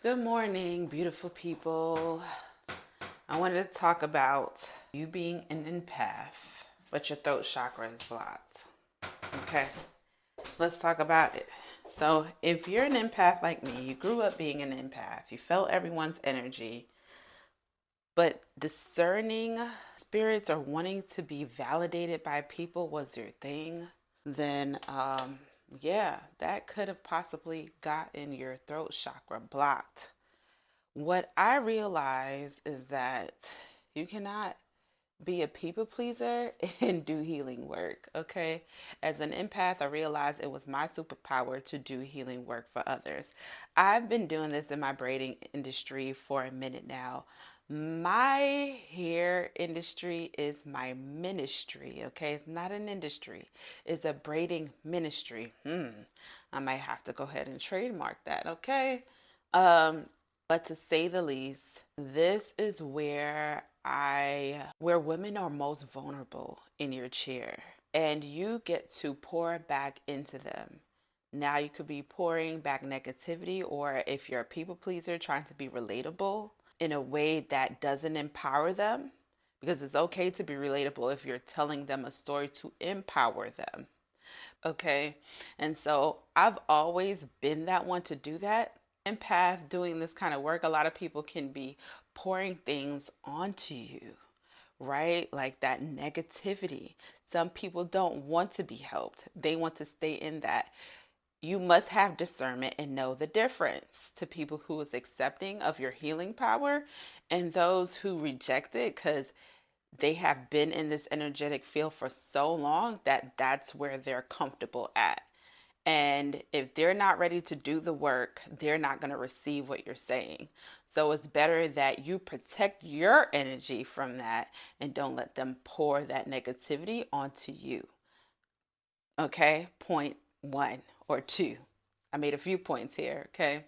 Good morning, beautiful people. I wanted to talk about you being an empath, but your throat chakra is blocked. Okay, let's talk about it. So, if you're an empath like me, you grew up being an empath, you felt everyone's energy, but discerning spirits or wanting to be validated by people was your thing, then yeah, that could have possibly gotten your throat chakra blocked. What I realize is that you cannot be a people pleaser and do healing work, okay? As an empath, I realized it was my superpower to do healing work for others. I've been doing this in my braiding industry for a minute now. My hair industry is my ministry, okay? It's not an industry, it's a braiding ministry. I might have to go ahead and trademark that, okay? Um, but to say the least, this is where women are most vulnerable in your chair, and you get to pour back into them. Now you could be pouring back negativity, or if you're a people pleaser, trying to be relatable in a way that doesn't empower them, because it's okay to be relatable if you're telling them a story to empower them. Okay. And so I've always been that one to do that. Empath doing this kind of work, a lot of people can be pouring things onto you, right? Like that negativity. Some people don't want to be helped, they want to stay in that. You must have discernment and know the difference to people who is accepting of your healing power and those who reject it because they have been in this energetic field for so long that that's where they're comfortable at. And if they're not ready to do the work, they're not going to receive what you're saying. So it's better that you protect your energy from that and don't let them pour that negativity onto you. Okay, point one or two. I made a few points here. Okay,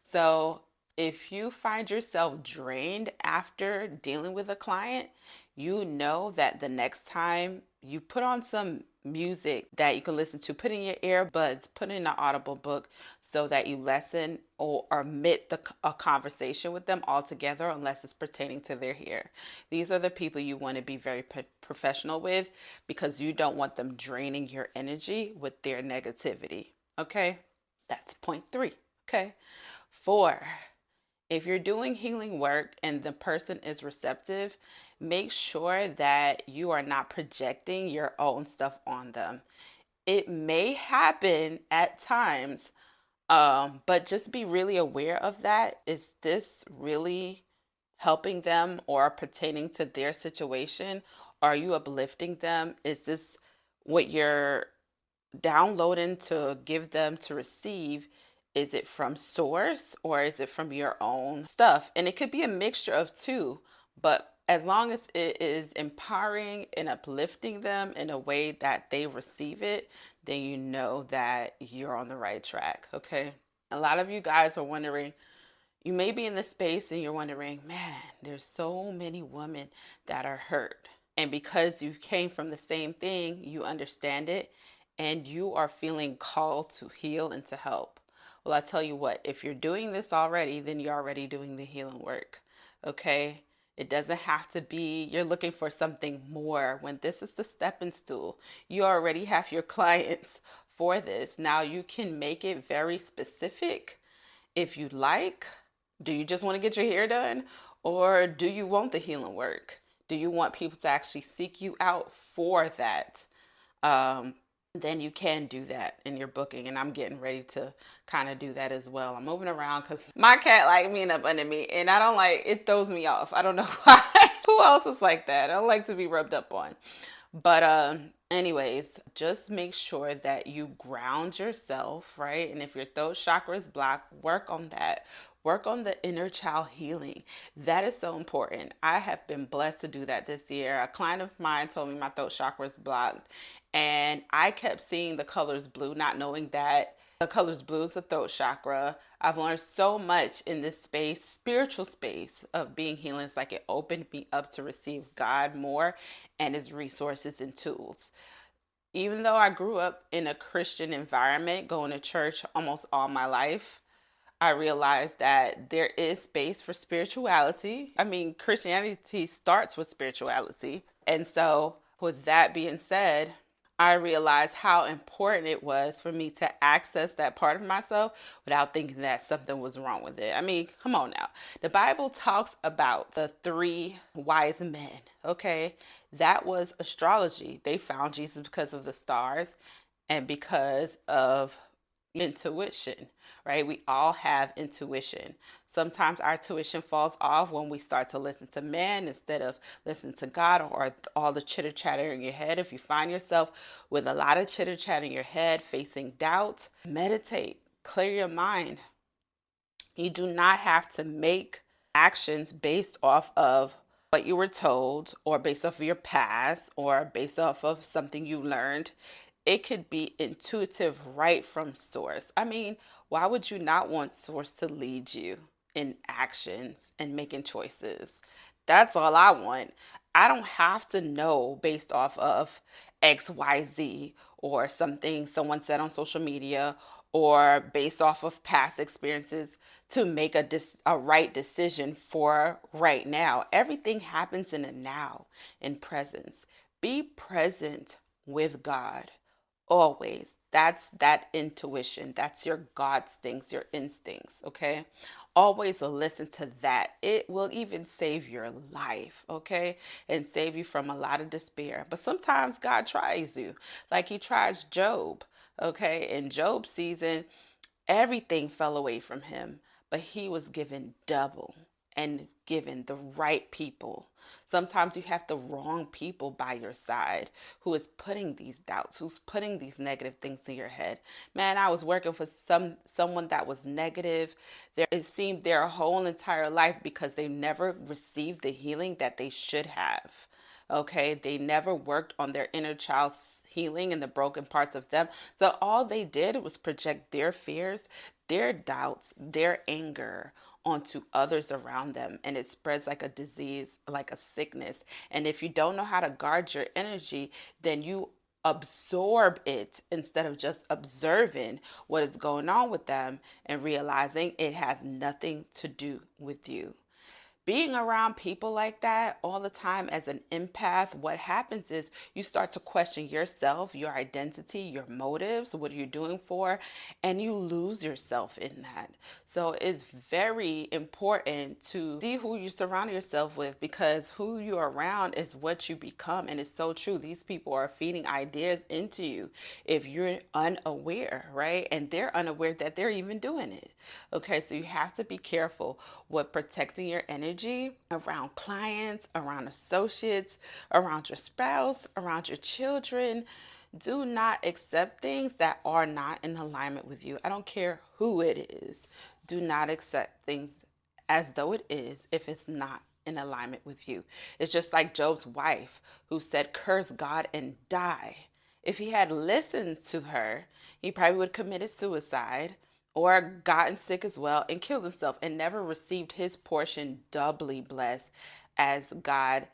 so if you find yourself drained after dealing with a client, you know that the next time you put on some music that you can listen to, put in your earbuds, put in an audible book so that you lessen or omit a conversation with them altogether unless it's pertaining to their hair. These are the people you want to be very professional with because you don't want them draining your energy with their negativity. Okay, that's point three. Okay. Four, if you're doing healing work and the person is receptive, make sure that you are not projecting your own stuff on them. It may happen at times, but just be really aware of that. Is this really helping them or pertaining to their situation? Are you uplifting them? Is this what you're downloading to give them to receive? Is it from source or is it from your own stuff? And it could be a mixture of two, but as long as it is empowering and uplifting them in a way that they receive it, then you know that you're on the right track. Okay. A lot of you guys are wondering, you may be in this space and you're wondering, man, there's so many women that are hurt. And because you came from the same thing, you understand it and you are feeling called to heal and to help. Well, I tell you what, if you're doing this already, then you're already doing the healing work. Okay? It doesn't have to be, you're looking for something more. When this is the stepping stool, you already have your clients for this. Now you can make it very specific if you like. Do you just want to get your hair done? Or do you want the healing work? Do you want people to actually seek you out for that? Um, then you can do that in your booking. And I'm getting ready to kind of do that as well. I'm moving around because my cat like me and up under me. And I don't like, it throws me off. I don't know why. Who else is like that? I don't like to be rubbed up on. But anyways, just make sure that you ground yourself, right? And if your throat chakra is blocked, work on that. Work on the inner child healing. That is so important. I have been blessed to do that this year. A client of mine told me my throat chakra is blocked, and I kept seeing the colors blue, not knowing that the colors blue is the throat chakra. I've learned so much in this space, spiritual space of being healing. It's like it opened me up to receive God more and his resources and tools. Even though I grew up in a Christian environment, going to church almost all my life, I realized that there is space for spirituality. I mean, Christianity starts with spirituality. And so, with that being said, I realized how important it was for me to access that part of myself without thinking that something was wrong with it. I mean, come on now. The Bible talks about the three wise men, okay? That was astrology. They found Jesus because of the stars and because of intuition, right? We all have intuition. Sometimes our tuition falls off when we start to listen to men instead of listening to God, or all the chitter chatter in your head. If you find yourself with a lot of chitter chatter in your head, facing doubt, meditate, clear your mind. You do not have to make actions based off of what you were told or based off of your past or based off of something you learned. It could be intuitive right from source. I mean, why would you not want source to lead you in actions and making choices? That's all I want. I don't have to know based off of XYZ or something someone said on social media or based off of past experiences to make a right decision for right now. Everything happens in a now, in presence. Be present with God always. That's that intuition. That's your God instincts, your instincts, okay? Always listen to that. It will even save your life, okay? And save you from a lot of despair. But sometimes God tries you, like he tries Job, okay? In Job's season, everything fell away from him, but he was given double and given the right people. Sometimes you have the wrong people by your side who is putting these doubts, who's putting these negative things in your head. Man, I was working for someone that was negative. It seemed their whole entire life because they never received the healing that they should have. Okay, they never worked on their inner child's healing and the broken parts of them. So all they did was project their fears, their doubts, their anger onto others around them. And it spreads like a disease, like a sickness. And if you don't know how to guard your energy, then you absorb it instead of just observing what is going on with them and realizing it has nothing to do with you. Being around people like that all the time as an empath, what happens is you start to question yourself, your identity, your motives, what are you doing for, and you lose yourself in that. So it's very important to see who you surround yourself with, because who you're around is what you become. And it's so true. These people are feeding ideas into you if you're unaware, right? And they're unaware that they're even doing it. Okay, so you have to be careful with protecting your energy around clients, around associates, around your spouse, around your children. Do not accept things that are not in alignment with you. I don't care who it is. Do not accept things as though it is if it's not in alignment with you. It's just like Job's wife who said, "Curse God and die." If he had listened to her, he probably would have committed suicide or gotten sick as well and killed himself and never received his portion doubly blessed as God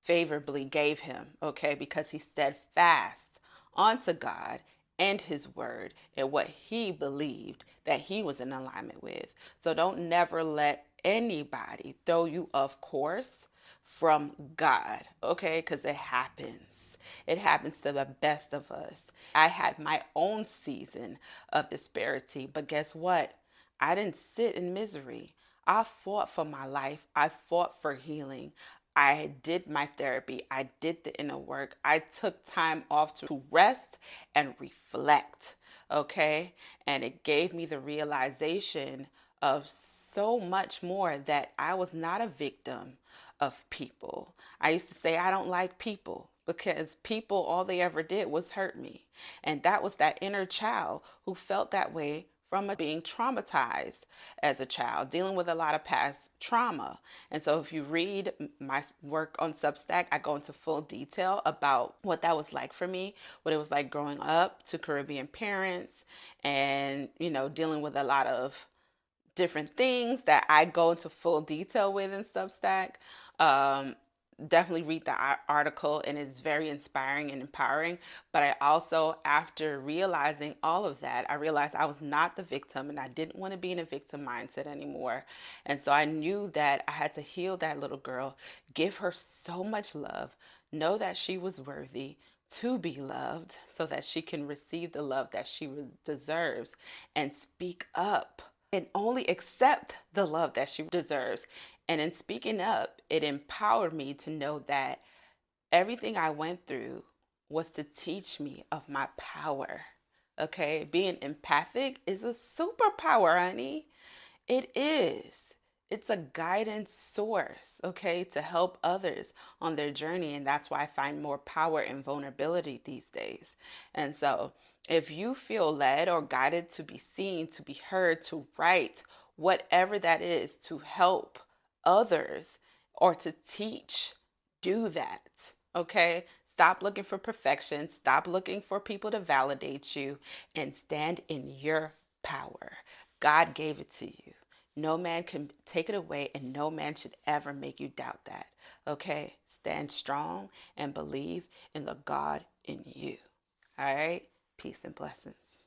favorably gave him, okay? Because he steadfast onto God and his word and what he believed that he was in alignment with. So don't never let anybody throw you off course from God, okay? Because it happens. It happens to the best of us. I had my own season of disparity, but guess what? I didn't sit in misery. I fought for my life. I fought for healing. I did my therapy. I did the inner work. I took time off to rest and reflect. Okay. And it gave me the realization of so much more, that I was not a victim of people. I used to say I don't like people because people, all they ever did was hurt me. And that was that inner child who felt that way from being traumatized as a child, dealing with a lot of past trauma. And so if you read my work on Substack, I go into full detail about what that was like for me, what it was like growing up to Caribbean parents and, dealing with a lot of different things that I go into full detail with in Substack. definitely read the article, and it's very inspiring and empowering. But I also, after realizing all of that, I realized I was not the victim and I didn't want to be in a victim mindset anymore. And so I knew that I had to heal that little girl, give her so much love, know that she was worthy to be loved so that she can receive the love that she deserves, and speak up and only accept the love that she deserves. And in speaking up, it empowered me to know that everything I went through was to teach me of my power. Okay, being empathic is a superpower, honey. It is. It's a guidance source, okay, to help others on their journey. And that's why I find more power in vulnerability these days. And so, if you feel led or guided to be seen, to be heard, to write, whatever that is, to help others or to teach, do that, okay? Stop looking for perfection. Stop looking for people to validate you, and stand in your power. God gave it to you. No man can take it away, and no man should ever make you doubt that. Okay? Stand strong and believe in the God in you. All right? Peace and blessings.